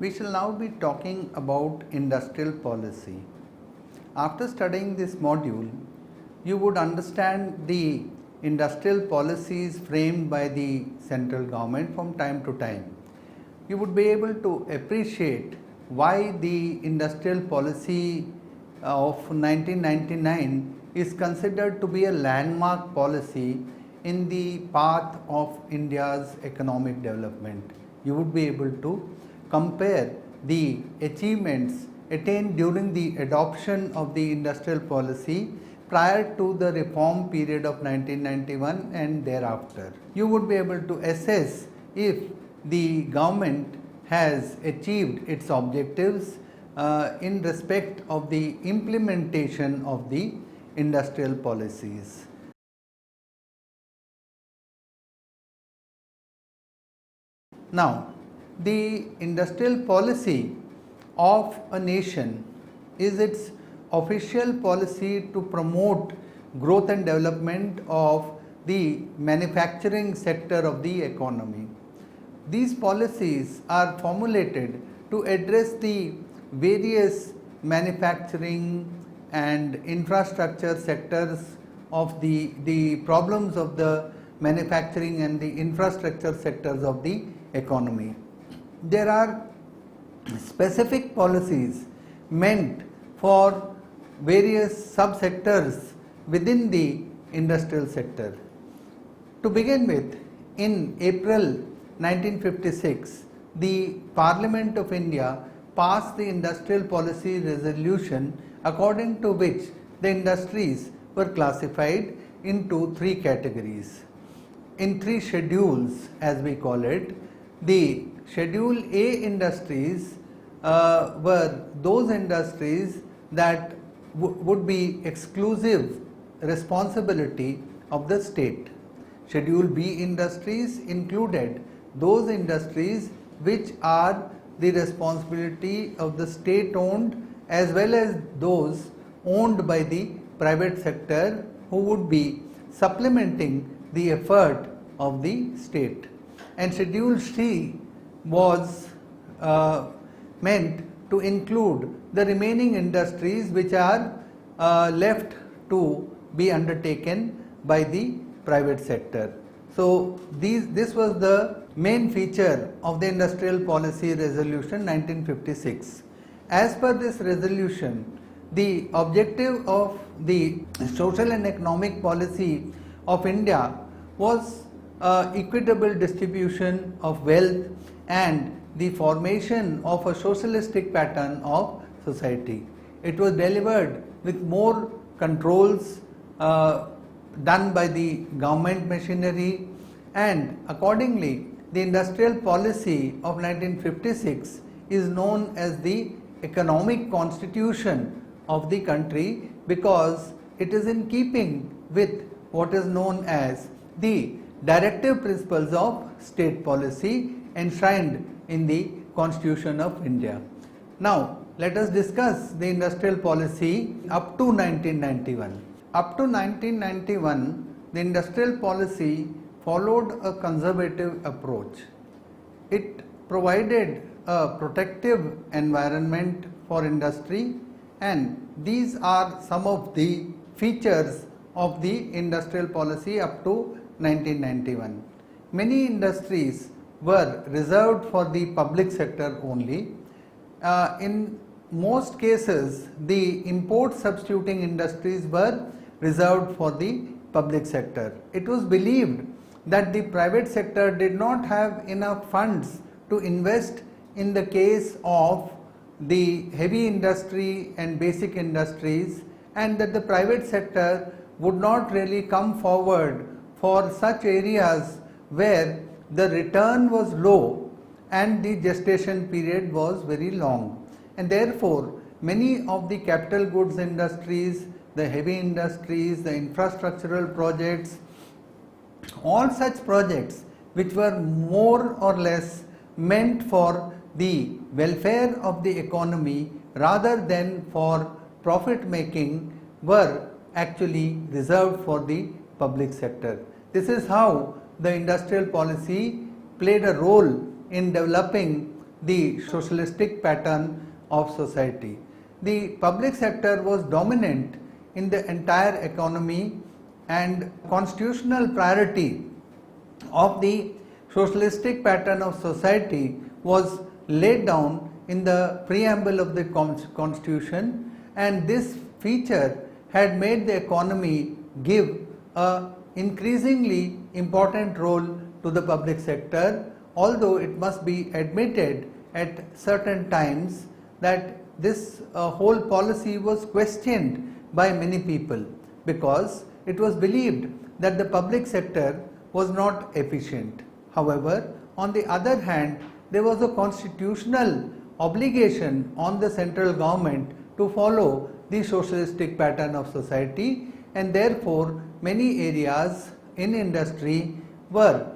We shall now be talking about industrial policy. After studying this module, you would understand the industrial policies framed by the central government from time to time. You would be able to appreciate why the industrial policy of 1999 is considered to be a landmark policy in the path of India's economic development. You would be able to compare the achievements attained during the adoption of the industrial policy prior to the reform period of 1991 and thereafter. You would be able to assess if the government has achieved its objectives in respect of the implementation of the industrial policies. Now, the industrial policy of a nation is its official policy to promote growth and development of the manufacturing sector of the economy. These policies are formulated to address the various manufacturing and infrastructure sectors of the problems of the manufacturing and the infrastructure sectors of the economy. There are specific policies meant for various subsectors within the industrial sector. To begin with, in April 1956, the Parliament of India passed the Industrial Policy Resolution, according to which the industries were classified into three categories, in three schedules as we call it. The Schedule A industries were those industries that would be exclusive responsibility of the state. Schedule B industries included those industries which are the responsibility of the state owned as well as those owned by the private sector who would be supplementing the effort of the state. And Schedule C was meant to include the remaining industries which are left to be undertaken by the private sector. So, this was the main feature of the Industrial Policy Resolution 1956. As per this resolution, the objective of the social and economic policy of India was equitable distribution of wealth and the formation of a socialistic pattern of society. It was delivered with more controls done by the government machinery, and accordingly the industrial policy of 1956 is known as the economic constitution of the country because it is in keeping with what is known as the directive principles of state policy enshrined in the Constitution of India. Now, let us discuss the industrial policy up to 1991. Up to 1991, the industrial policy followed a conservative approach. It provided a protective environment for industry, and these are some of the features of the industrial policy up to 1991. Many industries were reserved for the public sector only. In most cases, the import substituting industries were reserved for the public sector. It was believed that the private sector did not have enough funds to invest in the case of the heavy industry and basic industries, and that the private sector would not really come forward for such areas where the return was low and the gestation period was very long. And therefore, many of the capital goods industries, the heavy industries, the infrastructural projects, all such projects which were more or less meant for the welfare of the economy rather than for profit making were actually reserved for the public sector. This is how the industrial policy played a role in developing the socialistic pattern of society. The public sector was dominant in the entire economy, and constitutional priority of the socialistic pattern of society was laid down in the preamble of the constitution, and this feature had made the economy give a increasingly important role to the public sector, although it must be admitted at certain times that this whole policy was questioned by many people, because it was believed that the public sector was not efficient. However, on the other hand, there was a constitutional obligation on the central government to follow the socialistic pattern of society, and therefore many areas in industry were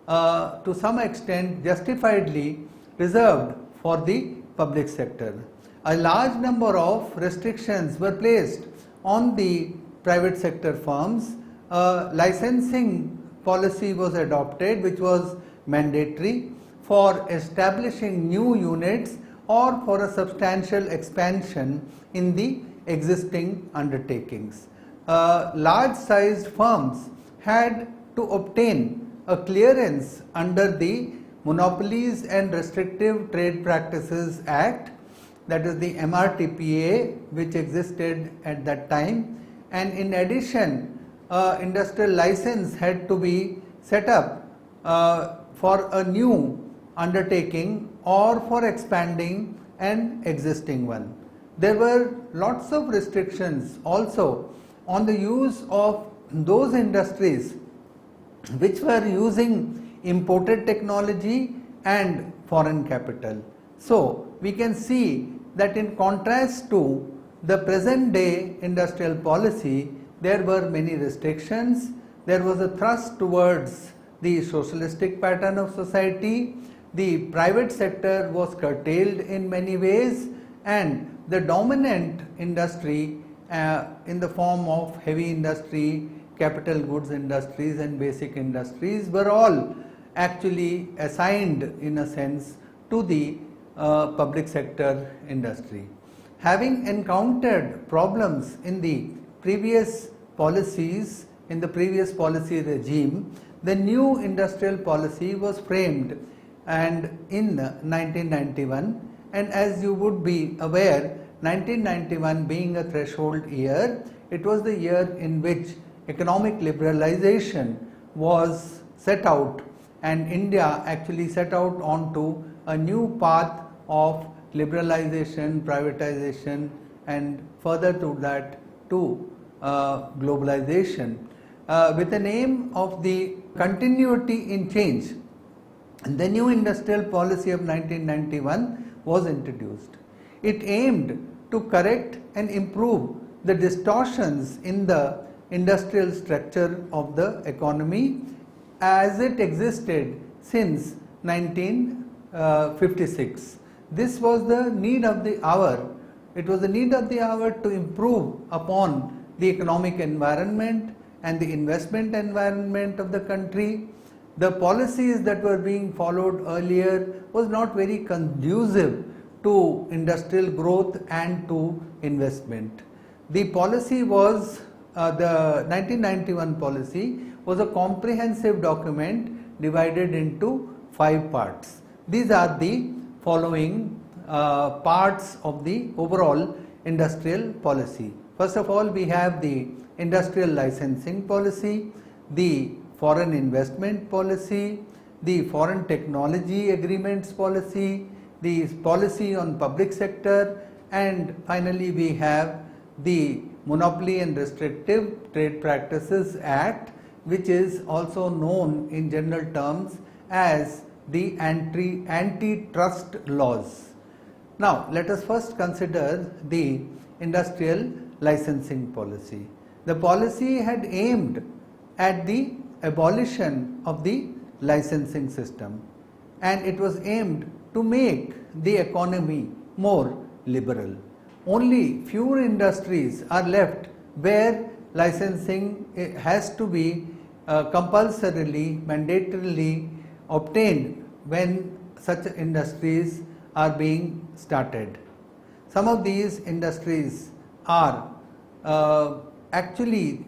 to some extent justifiedly reserved for the public sector. A large number of restrictions were placed on the private sector firms. Licensing policy was adopted, which was mandatory for establishing new units or for a substantial expansion in the existing undertakings. Large sized firms had to obtain a clearance under the Monopolies and Restrictive Trade Practices Act, that is the MRTPA, which existed at that time, and in addition industrial license had to be set up for a new undertaking or for expanding an existing one. There were lots of restrictions also on the use of those industries which were using imported technology and foreign capital. So we can see that in contrast to the present day industrial policy, there were many restrictions. There was a thrust towards the socialistic pattern of society. The private sector was curtailed in many ways, and the dominant industry in the form of heavy industry, capital goods industries and basic industries were all actually assigned in a sense to the public sector industry. Having encountered problems in the previous policies, in the previous policy regime, the new industrial policy was framed and in 1991, and as you would be aware, 1991 being a threshold year, it was the year in which economic liberalization was set out, and India actually set out onto a new path of liberalization, privatization, and further to that to globalization, with the aim of the continuity in change. The new industrial policy of 1991 was introduced. It aimed to correct and improve the distortions in the industrial structure of the economy as it existed since 1956. This was the need of the hour. It was the need of the hour to improve upon the economic environment and the investment environment of the country. The policies that were being followed earlier was not very conducive to industrial growth and to investment. The policy was, the 1991 policy was a comprehensive document divided into 5 parts. These are the following parts of the overall industrial policy. First of all, we have the industrial licensing policy, the foreign investment policy, the foreign technology agreements policy, the policy on public sector, and finally we have the Monopoly and Restrictive Trade Practices Act, which is also known in general terms as the antitrust laws. Now let us first consider the industrial licensing policy. The policy had aimed at the abolition of the licensing system, and it was aimed to make the economy more liberal. Only fewer industries are left where licensing has to be compulsorily, mandatorily obtained when such industries are being started. Some of these industries are actually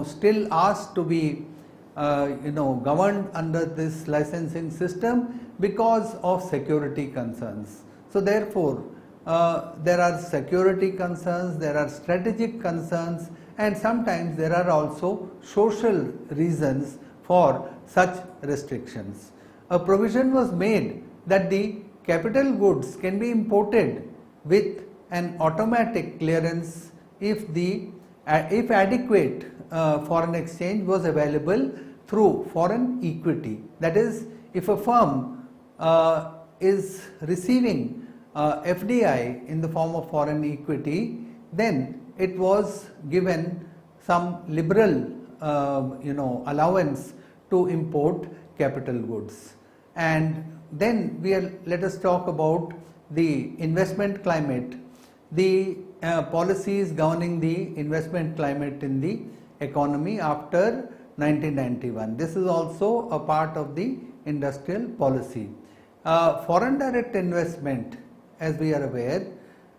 still asked to be governed under this licensing system because of security concerns. So therefore, there are security concerns, there are strategic concerns, and sometimes there are also social reasons for such restrictions. A provision was made that the capital goods can be imported with an automatic clearance if adequate foreign exchange was available through foreign equity. That is, if a firm is receiving FDI in the form of foreign equity, then it was given some liberal allowance to import capital goods. And then let us talk about the investment climate, the policies governing the investment climate in the economy after 1991. This is also a part of the industrial policy. Foreign direct investment, as we are aware,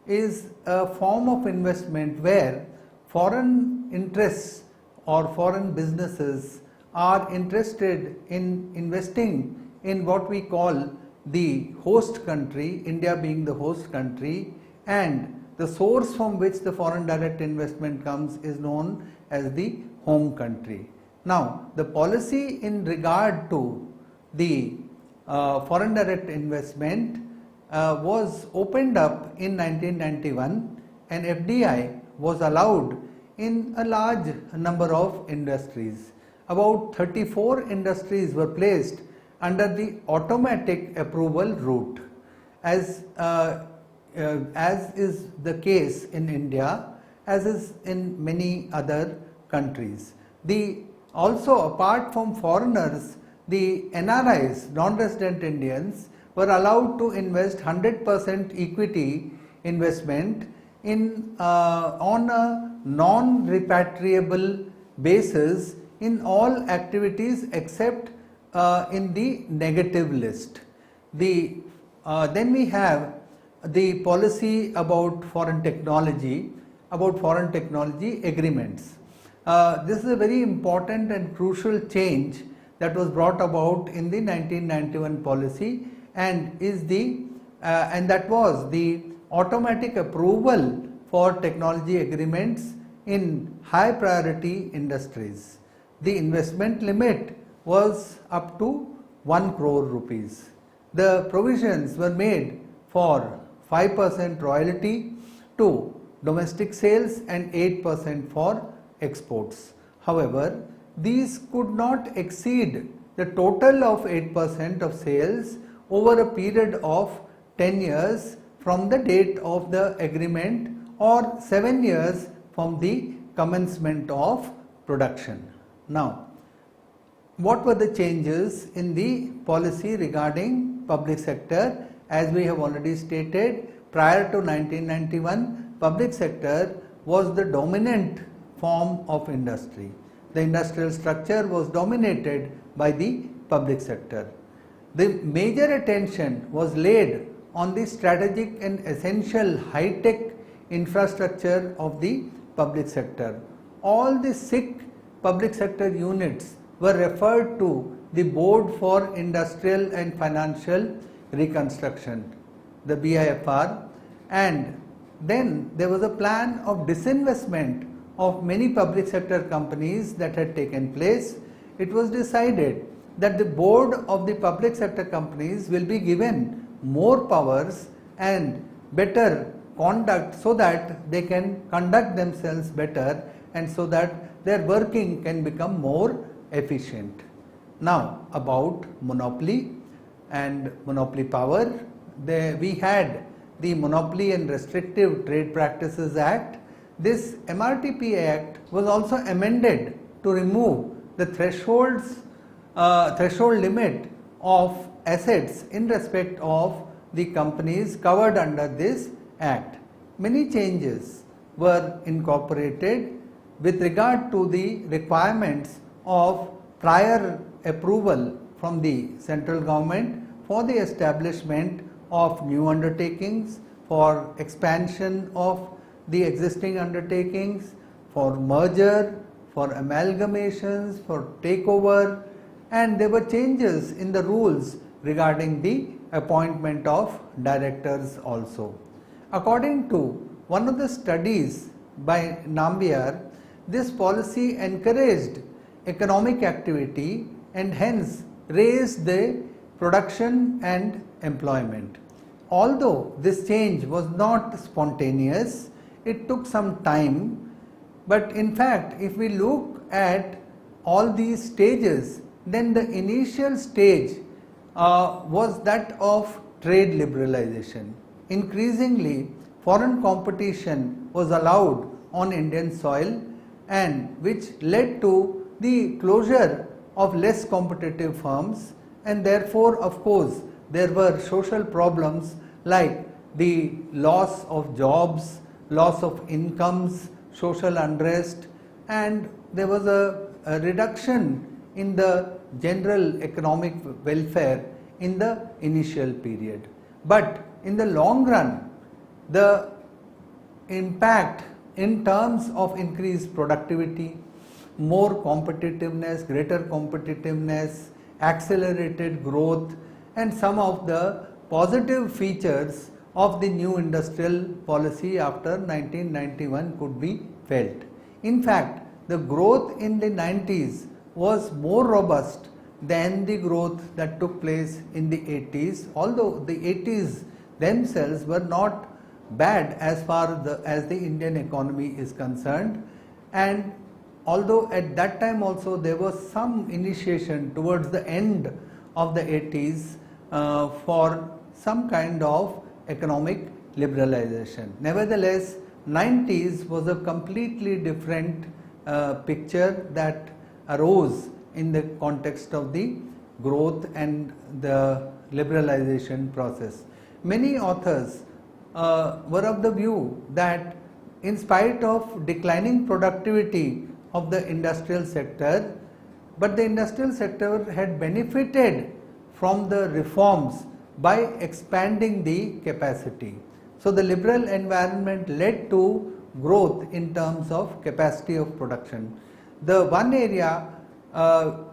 is a form of investment where foreign interests or foreign businesses are interested in investing in what we call the host country, India being the host country, and the source from which the foreign direct investment comes is known as the home country. Now, the policy in regard to the foreign direct investment was opened up in 1991, and FDI was allowed in a large number of industries. About 34 industries were placed under the automatic approval route, as is the case in India, as is in many other countries. Also, apart from foreigners, the NRIs, non-resident Indians, were allowed to invest 100% equity investment on a non-repatriable basis in all activities except in the negative list. Then we have the policy about foreign technology agreements. This is a very important and crucial change that was brought about in the 1991 policy, and that was the automatic approval for technology agreements in high priority industries. The investment limit was up to 1 crore rupees. The provisions were made for 5% royalty to domestic sales and 8% for exports. However, these could not exceed the total of 8% of sales over a period of 10 years from the date of the agreement or 7 years from the commencement of production. Now, what were the changes in the policy regarding public sector? As we have already stated, prior to 1991, public sector was the dominant form of industry. The industrial structure was dominated by the public sector. The major attention was laid on the strategic and essential high-tech infrastructure of the public sector. All the 6 public sector units were referred to the Board for Industrial and Financial Reconstruction, the BIFR, and then there was a plan of disinvestment of many public sector companies that had taken place. It was decided that the board of the public sector companies will be given more powers and better conduct so that they can conduct themselves better and so that their working can become more efficient. Now, about monopoly and monopoly power, we had the Monopoly and Restrictive Trade Practices Act. This MRTP Act was also amended to remove the threshold limit of assets in respect of the companies covered under this Act. Many changes were incorporated with regard to the requirements of prior approval from the central government for the establishment of new undertakings, for expansion of the existing undertakings, for merger, for amalgamations, for takeover, and there were changes in the rules regarding the appointment of directors also. According to one of the studies by Nambiar, this policy encouraged economic activity and hence raised the production and employment. Although this change was not spontaneous, it took some time, but in fact, if we look at all these stages, then the initial stage was that of trade liberalization. Increasingly, foreign competition was allowed on Indian soil, and which led to the closure of less competitive firms, and therefore, of course, there were social problems like the loss of jobs, loss of incomes, social unrest, and there was a reduction in the general economic welfare in the initial period. But in the long run, the impact in terms of increased productivity, more competitiveness, greater competitiveness, accelerated growth, and some of the positive features of the new industrial policy after 1991 could be felt. In fact, the growth in the 90s was more robust than the growth that took place in the 80s, although the 80s themselves were not bad as far as the Indian economy is concerned, and although at that time also there was some initiation towards the end of the 80s for some kind of economic liberalization. Nevertheless, 90s was a completely different picture that arose in the context of the growth and the liberalization process. Many authors were of the view that in spite of declining productivity of the industrial sector, but the industrial sector had benefited from the reforms by expanding the capacity. So the liberal environment led to growth in terms of capacity of production. The one area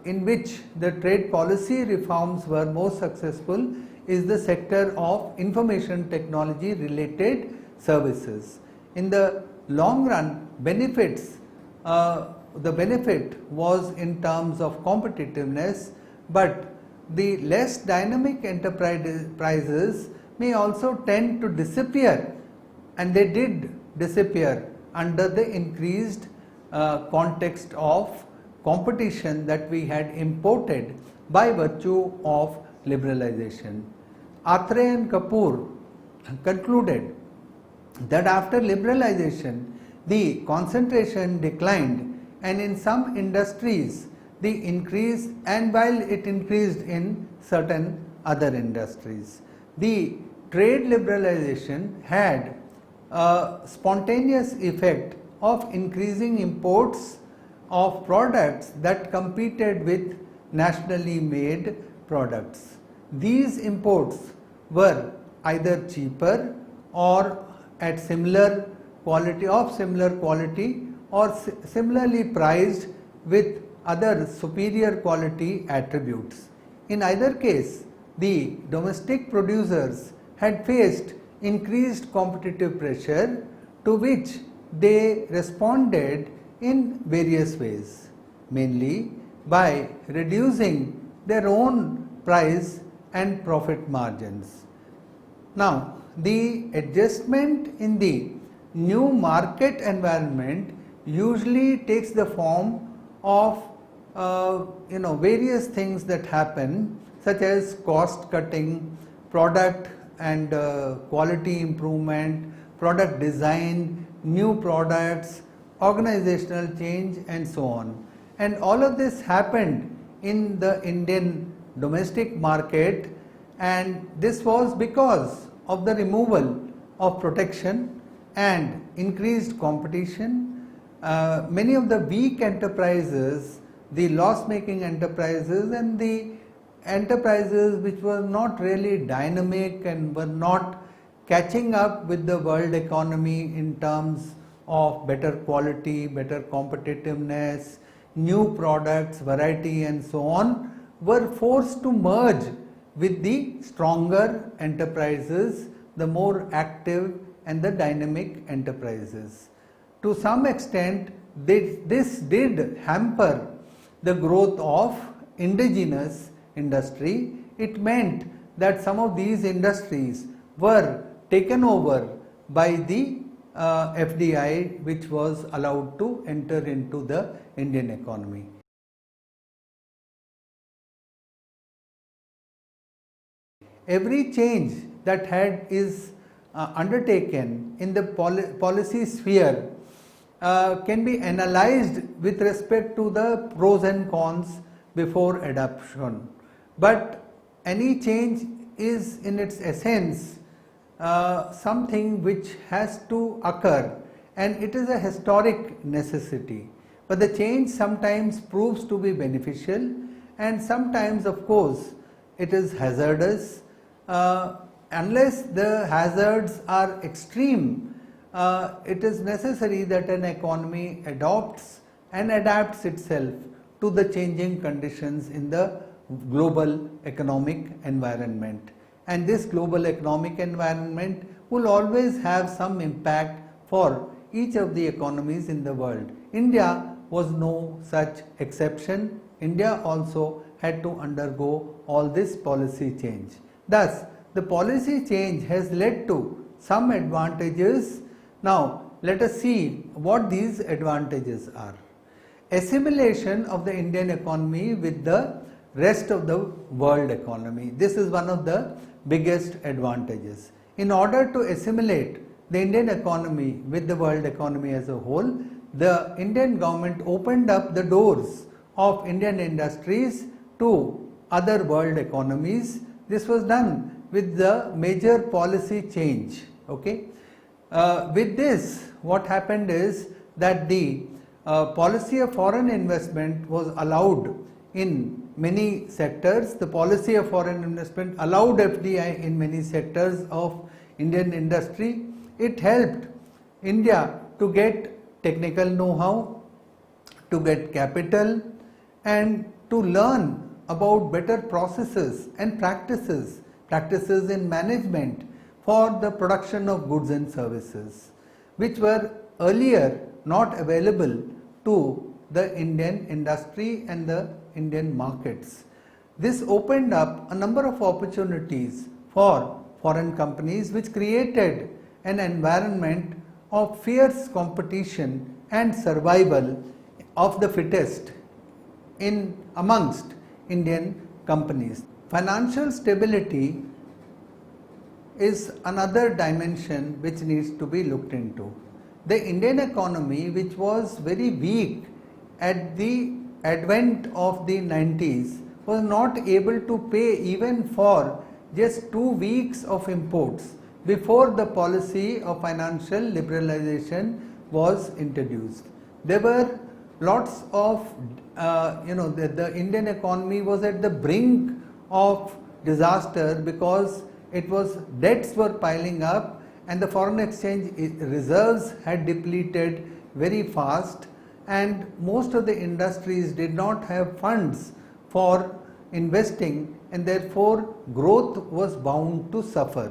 in which the trade policy reforms were most successful is the sector of information technology related services. In the long run, benefits, the benefit was in terms of competitiveness, but the less dynamic enterprises may also tend to disappear, and they did disappear under the increased context of competition that we had imported by virtue of liberalization. Athre and Kapoor concluded that after liberalization, the concentration declined, and in some industries the increase, and while it increased in certain other industries. The trade liberalization had a spontaneous effect of increasing imports of products that competed with nationally made products. These imports were either cheaper or at similar quality, or similarly priced with other superior quality attributes. In either case, the domestic producers had faced increased competitive pressure, to which they responded in various ways, mainly by reducing their own price and profit margins. Now, the adjustment in the new market environment usually takes the form of various things that happen, such as cost cutting, product and quality improvement, product design, new products, organizational change, and so on. And all of this happened in the Indian domestic market, and this was because of the removal of protection and increased competition. Many of the weak enterprises, the loss-making enterprises, and the enterprises which were not really dynamic and were not catching up with the world economy in terms of better quality, better competitiveness, new products, variety and so on, were forced to merge with the stronger enterprises, the more active and the dynamic enterprises. To some extent, this did hamper the growth of indigenous industry. It meant that some of these industries were taken over by the FDI, which was allowed to enter into the Indian economy. Every change that is undertaken in the policy sphere can be analyzed with respect to the pros and cons before adoption. But any change is in its essence something which has to occur, and it is a historic necessity. But the change sometimes proves to be beneficial, and sometimes, of course, it is hazardous. Unless the hazards are extreme, it is necessary that an economy adopts and adapts itself to the changing conditions in the global economic environment. And this global economic environment will always have some impact for each of the economies in the world. India was no such exception. India also had to undergo all this policy change. Thus, the policy change has led to some advantages. Now, let us see what these advantages are. Assimilation of the Indian economy with the rest of the world economy. This is one of the biggest advantages. In order to assimilate the Indian economy with the world economy as a whole, the Indian government opened up the doors of Indian industries to other world economies. This was done with the major policy change. Okay. With this, what happened is that the policy of foreign investment was allowed in many sectors. The policy of foreign investment allowed FDI in many sectors of Indian industry. It helped India to get technical know-how, to get capital, and to learn about better processes and practices in management for the production of goods and services, which were earlier not available to the Indian industry and the Indian markets. This opened up a number of opportunities for foreign companies, which created an environment of fierce competition and survival of the fittest in amongst Indian companies. Financial stability is another dimension which needs to be looked into. The Indian economy, which was very weak at the advent of the 90s, was not able to pay even for just 2 weeks of imports before the policy of financial liberalization was introduced. There were lots of, the Indian economy was at the brink of disaster because debts were piling up and the foreign exchange reserves had depleted very fast, and most of the industries did not have funds for investing, and therefore growth was bound to suffer.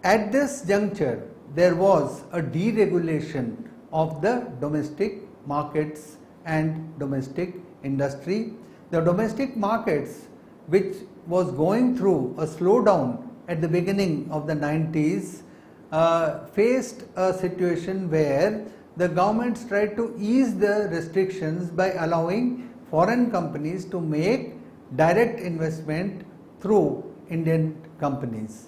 At this juncture, there was a deregulation of the domestic markets and domestic industry. The domestic markets, which was going through a slowdown at the beginning of the 90s, faced a situation where the governments tried to ease the restrictions by allowing foreign companies to make direct investment through Indian companies.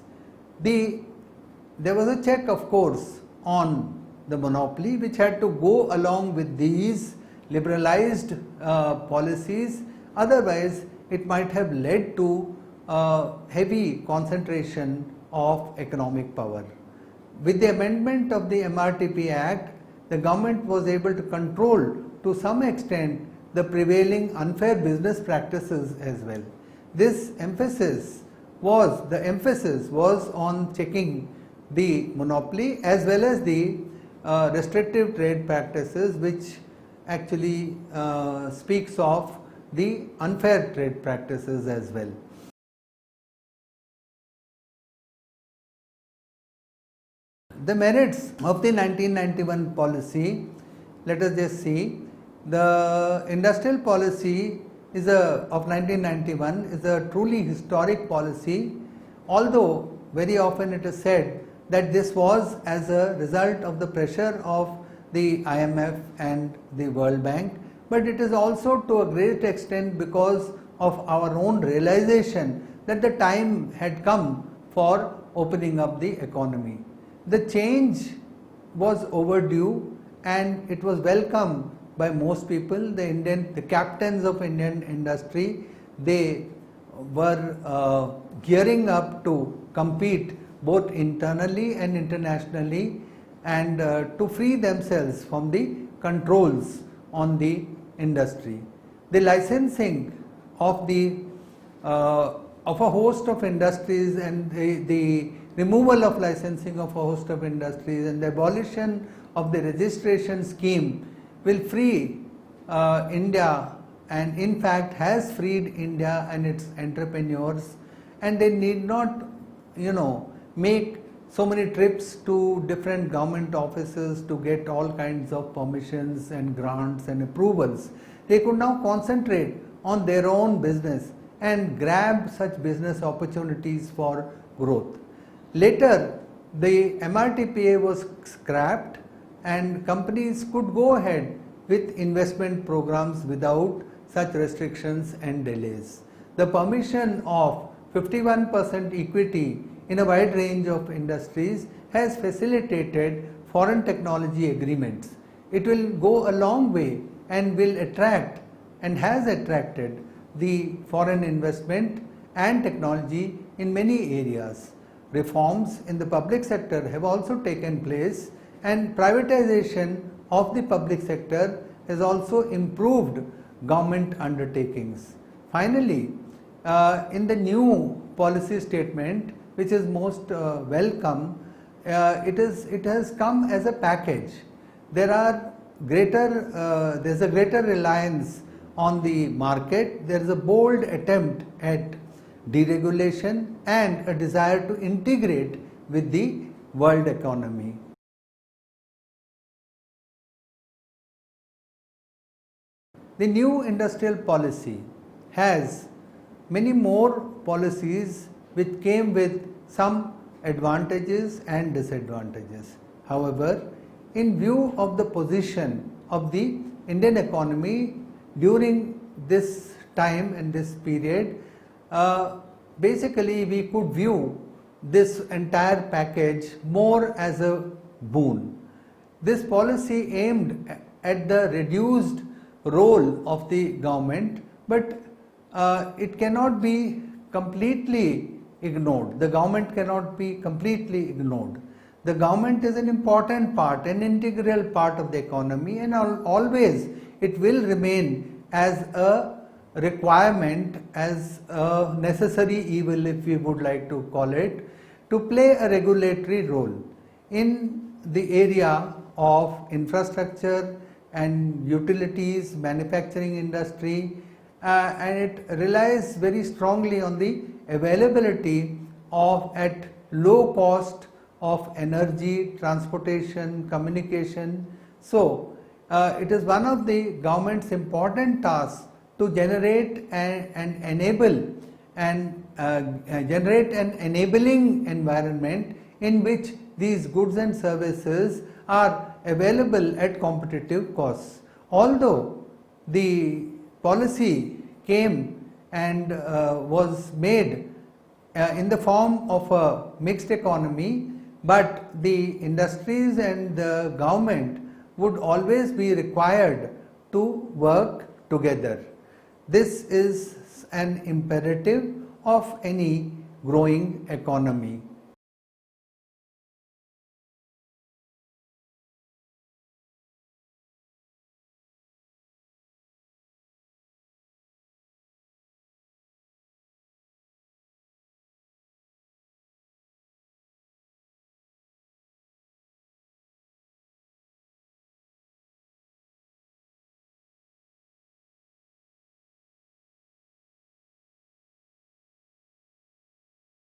There was a check, of course, on the monopoly, which had to go along with these liberalized policies. Otherwise, it might have led to heavy concentration of economic power. With the amendment of the MRTP Act, the government was able to control to some extent the prevailing unfair business practices as well. this emphasis was on checking the monopoly as well as the restrictive trade practices, which actually speaks of the unfair trade practices as well. The merits of the 1991 policy, let us just see. The industrial policy of 1991 is a truly historic policy, although very often it is said that this was as a result of the pressure of the IMF and the World Bank, but it is also to a great extent because of our own realization that the time had come for opening up the economy. The change was overdue and it was welcomed by most people. The captains of Indian industry, they were gearing up to compete both internally and internationally, and to free themselves from the controls on the industry. The licensing of a host of industries and the removal of licensing of a host of industries and the abolition of the registration scheme will free India, and in fact has freed India and its entrepreneurs, and they need not make so many trips to different government offices to get all kinds of permissions and grants and approvals. They could now concentrate on their own business and grab such business opportunities for growth. Later, the MRTPA was scrapped and companies could go ahead with investment programs without such restrictions and delays. The permission of 51% equity in a wide range of industries has facilitated foreign technology agreements. It will go a long way and will attract and has attracted the foreign investment and technology in many areas. Reforms in the public sector have also taken place, and privatization of the public sector has also improved government undertakings. Finally, in the new policy statement, which is most welcome, it has come as a package. There's a greater reliance on the market. There is a bold attempt at deregulation and a desire to integrate with the world economy. The new industrial policy has many more policies which came with some advantages and disadvantages. However, in view of the position of the Indian economy during this time and this period, basically we could view this entire package more as a boon. This policy aimed at the reduced role of the government, but it cannot be completely ignored. The government cannot be completely ignored. The government is an important part, an integral part of the economy, and always it will remain as a requirement, as a necessary evil, if we would like to call it, to play a regulatory role in the area of infrastructure and utilities, manufacturing industry, and it relies very strongly on the availability of at low cost of energy, transportation, communication. So it is one of the government's important tasks to generate and enable and generate an enabling environment in which these goods and services are available at competitive costs. Although the policy came and was made in the form of a mixed economy, but the industries and the government would always be required to work together. This is an imperative of any growing economy.